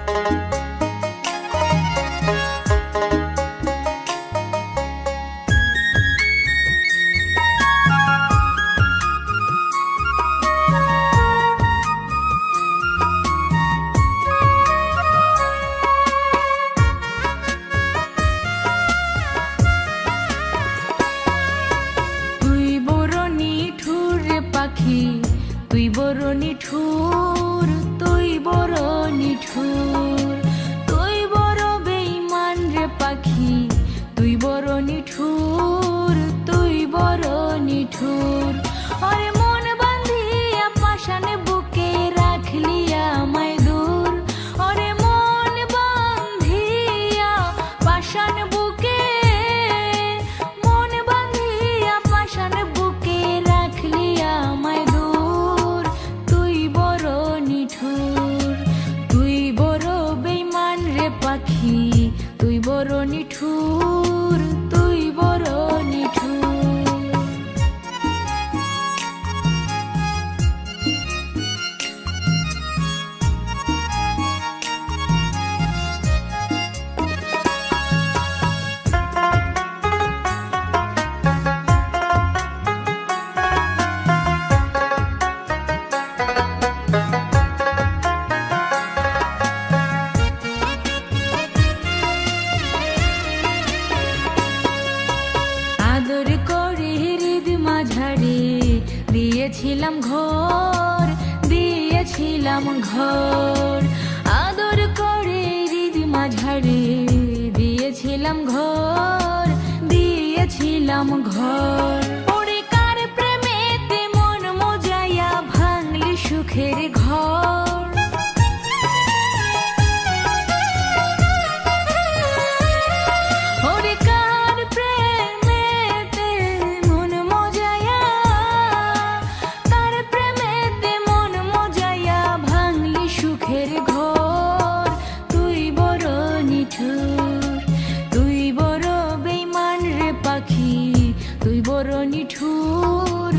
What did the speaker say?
তুই বড় নিঠুর, তুই বড় নিঠুর, তুই বড় বেঈমান রে পাখি, তুই বড় নিঠুর, তুই বড় নিঠুর। আরে মন বাঁধিয়া পাষাণে বুকে রাখলি আমায় দূর, আরে মন বাঁধিয়া পাষাণ বুকে, মন বাঁধিয়া পাষাণ বুকে রাখলি আমায় দূর। তুই বড় নিঠুর, তুই বড় বেঈমান রে পাখি, তুই বড় নিঠুর, তুই বড় নিঠুর। আদর করে হৃদ মাঝারে দিয়েছিলাম ঘর, দিয়েছিলাম ঘর, আদর করে হৃদ মাঝারে দিয়েছিলাম ঘর, দিয়েছিলাম ঘর। ওরে কার প্রেমেতে মন মজাইয়া ভাঙলি সুখের ঘর, ওরে কার প্রেমেতে মন মজাইয়া, কার প্রেমেতে মন মজাইয়া ভাঙলি সুখের ঘর। তুই বড় নিঠুর, তুই বড় বেঈমান রে পাখি, তুই বড় নিঠুর,